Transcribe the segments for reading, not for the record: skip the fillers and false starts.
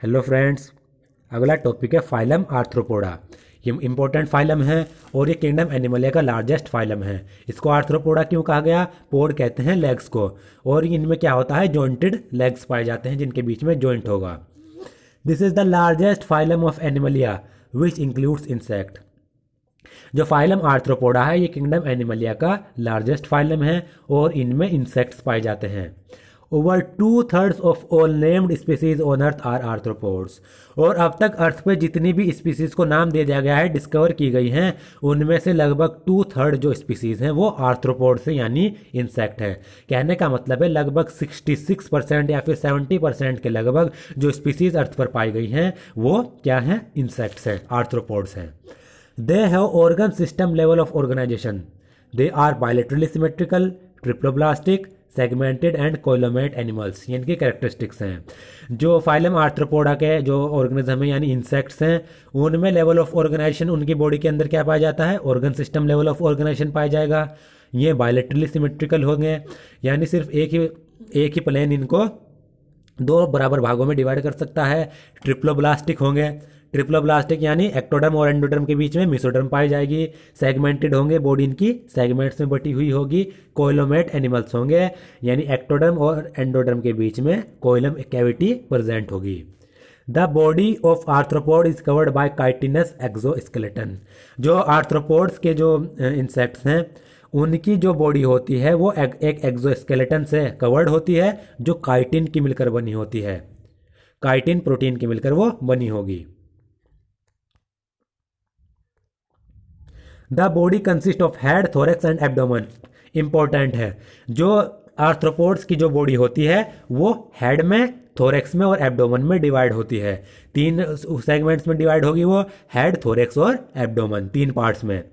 Hello friends. अगला topic है phylum arthropoda. ये इम्पोर्टेंट फाइलम है और ये किंगडम एनिमलिया का लार्जेस्ट फाइलम है। इसको आर्थ्रोपोडा क्यों कहा गया? पोड कहते हैं लेग्स को, और इनमें क्या होता है, जॉइंटेड लेग्स पाए जाते हैं जिनके बीच में जॉइंट होगा। This is the largest phylum of animalia which includes insect. जो फाइलम आर्थ्रोपोडा है ये किंगडम एनिमलिया का लार्जेस्ट फाइलम है और इनमें इंसेक्ट्स पाए जाते हैं। Over 2/3 of all named species on earth are arthropods. और अब तक अर्थ पे जितनी भी स्पीसीज को नाम दे दिया गया है, डिस्कवर की गई हैं, उनमें से लगभग 2/3 जो स्पीसीज हैं वो आर्थ्रोपोड से यानी इंसेक्ट हैं। कहने का मतलब है लगभग 66% या फिर 70% के लगभग जो स्पीसीज अर्थ पर पाई गई हैं वो क्या हैं? इंसेक्ट्स हैं, आर्थ्रोपोड्स हैं। They have organ system level of organization. They are bilaterally symmetrical, triploblastic, segmented and coelomate animals. ये इनकी कैरेक्टरिस्टिक्स हैं। जो फाइलम आर्थ्रोपोडा के जो ऑर्गेनिज्म है यानी इंसेक्ट्स हैं, उनमें लेवल ऑफ ऑर्गेनाइजेशन उनकी बॉडी के अंदर क्या पाया जाता है? Organ system level of organisation पाया जाएगा। ये बायलेटरली सिमेट्रिकल होंगे, यानी सिर्फ एक ही प्लेन इनको दो बराबर भागों में डिवाइड कर सकता है। ट्रिप्लोब्लास्टिक होंगे, ट्रिप्लोब्लास्टिक यानी एक्टोडर्म और एंडोडर्म के बीच में मेसोडर्म पाई जाएगी। सेगमेंटेड होंगे, बॉडी इनकी सेगमेंट्स में बटी हुई होगी। कोइलोमेट एनिमल्स होंगे, यानी एक्टोडर्म और एंडोडर्म के बीच में कोइलम कैविटी प्रेजेंट होगी। The body of arthropod is covered by chitinous exoskeleton. जो आर्थ्रोपोड्स के जो इंसेक्ट्स हैं उनकी जो बॉडी होती है वो एक एक्सोस्केलेटन से कवर्ड होती है जो काइटिन की मिलकर बनी होती है। काइटिन प्रोटीन की मिलकर वो बनी होगी। The body consist of head, thorax and abdomen. Important है, जो आर्थ्रोपोड्स की जो बॉडी होती है वो हेड में, थोरेक्स में और एब्डोमेन में डिवाइड होती है। 3 सेगमेंट्स में डिवाइड होगी वो, हेड, थोरेक्स और एब्डोमेन, 3 पार्ट्स में।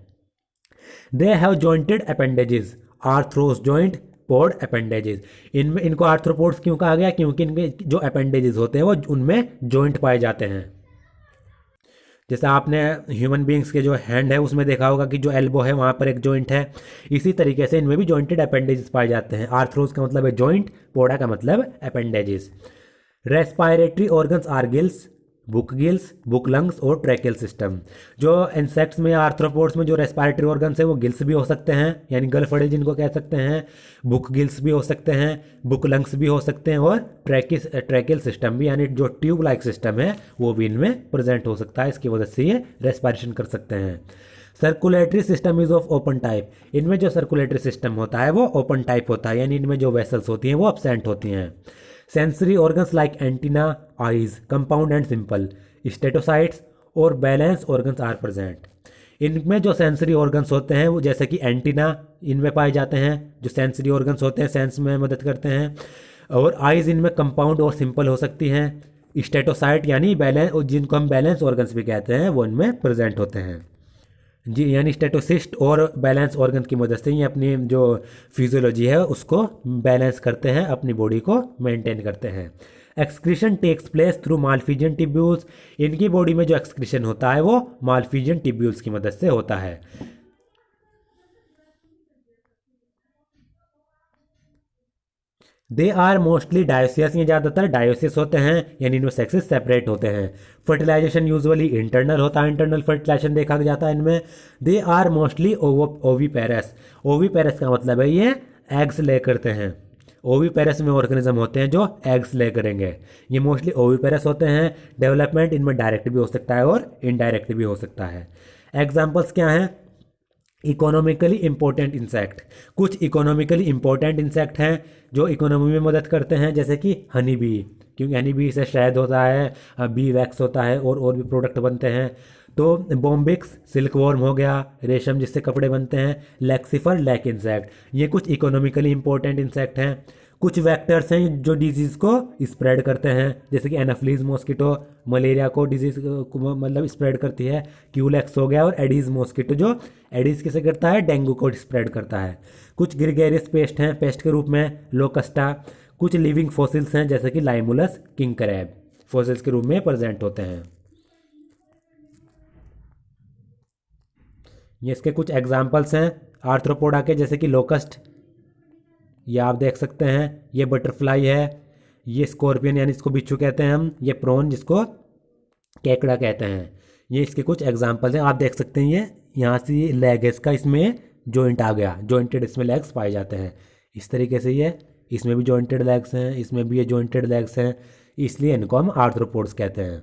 They have jointed appendages, arthros joint, pod appendages. इनमें इनको आर्थ्रोपोड्स क्यों कहा गया? क्योंकि इनके जो अपेंडेजेस होते हैं वो उनमें जॉइंट पाए जाते हैं। जैसे आपने ह्यूमन बींग्स के जो हैंड है उसमें देखा होगा कि जो एल्बो है वहाँ पर एक जॉइंट है, इसी तरीके से इनमें भी जॉइंटेड अपेंडेजेस पाए जाते हैं। आर्थ्रोस का मतलब है जॉइंट, पोडा का मतलब appendages. Respiratory organs are gills, book lungs और ट्रैकियल सिस्टम। जो इंसेक्ट्स में, आर्थ्रोपोड्स में जो रेस्पायरेटरी ऑर्गन्स है वो गिल्स भी हो सकते हैं, यानी गलफड़े जिनको कह सकते हैं। बुक गिल्स भी हो सकते हैं, बुक लंग्स भी हो सकते हैं, और ट्रैकियल सिस्टम भी, यानी जो ट्यूब लाइक सिस्टम है वो भी इनमें प्रेजेंट हो सकता है। इसकी वजह से ये रेस्पायरेशन कर सकते हैं। Circulatory system is of open type. इनमें जो सर्कुलेटरी सिस्टम होता है वो ओपन टाइप होता है, यानी इनमें जो वेसल्स होती हैं वो एब्सेंट होती हैं। Sensory organs like antenna, eyes, compound and simple, statocysts और बैलेंस ऑर्गन्स आर प्रेजेंट। इनमें जो सेंसरी ऑर्गन्स होते हैं वो जैसे कि एंटीना इनमें पाए जाते हैं, जो सेंसरी ऑर्गन्स होते हैं सेंस में मदद करते हैं। और आईज इनमें कंपाउंड और सिंपल हो सकती हैं। स्टेटोसाइट यानी बैलेंस, जिनको हम बैलेंस ऑर्गन्स भी कहते हैं, वो इनमें प्रेजेंट होते हैं जी। यानी स्टेटोसिस्ट और बैलेंस ऑर्गन की मदद से ये अपनी जो फिजियोलॉजी है उसको बैलेंस करते हैं, अपनी बॉडी को मेंटेन करते हैं। Excretion takes place through Malpighian tubules. इनकी बॉडी में जो एक्सक्रीशन होता है वो मालफिजियन टिब्यूल्स की मदद से होता है। They are mostly dioecious. ये ज़्यादातर डायोसियस होते हैं, यानी इनमें सेक्सेस सेपरेट होते हैं। फर्टिलाइजेशन यूजुअली इंटरनल होता है, इंटरनल फर्टिलाइजेशन देखा जाता है इनमें। They are mostly oviparous. Oviparous का मतलब है ये एग्स ले करते हैं। ओवीपेरस में ऑर्गेनिज्म होते हैं जो एग्स ले करेंगे, ये मोस्टली ओवीपेरस होते हैं। डेवलपमेंट इनमें डायरेक्ट भी हो सकता है और इनडायरेक्ट भी हो सकता है। एग्जाम्पल्स क्या हैं? Economically important insect. कुछ इकोनॉमिकली इम्पोर्टेंट इंसेक्ट हैं जो इकोनॉमी में मदद करते हैं, जैसे कि हनी बी, क्योंकि हनी बी से शहद होता है, बी वैक्स होता है और भी प्रोडक्ट बनते हैं। तो बॉम्बिक्स, सिल्क वॉर्म हो गया, रेशम जिससे कपड़े बनते हैं। लेक्सिफर लैक इंसेक्ट, ये कुछ इकोनॉमिकली इम्पोर्टेंट इंसेक्ट हैं। कुछ वेक्टर्स हैं जो डिजीज़ को स्प्रेड करते हैं, जैसे कि एनाफ्लीज मॉस्किटो मलेरिया को डिजीज़ को मतलब स्प्रेड करती है। क्यूलेक्स हो गया, और एडीज मॉस्किटो जो एडीज किसे करता है? डेंगू को स्प्रेड करता है। कुछ ग्रिगेरियस पेस्ट हैं, पेस्ट के रूप में लोकस्टा। कुछ लिविंग फॉसिल्स हैं जैसे कि लाइमुलस, किंग क्रैब, फॉसिल्स के रूप में प्रेजेंट होते हैं। ये इसके कुछ एग्जाम्पल्स हैं आर्थ्रोपोडा के, जैसे कि लोकस्ट, ये आप देख सकते हैं, ये बटरफ्लाई है, ये स्कॉर्पियन यानी इसको बिच्छू कहते हैं हम, ये प्रॉन जिसको केकड़ा कहते हैं। ये इसके कुछ एग्जाम्पल हैं, आप देख सकते हैं। ये यहाँ से ये लेग है इसका, इसमें जॉइंट आ गया, जॉइंटेड इसमें लेग्स पाए जाते हैं। इस तरीके से ये इसमें भी जॉइंटेड लेग्स हैं, इसमें भी ये जॉइंटेड लेग्स हैं, इसलिए इनको हम आर्थ्रोपोड्स कहते हैं।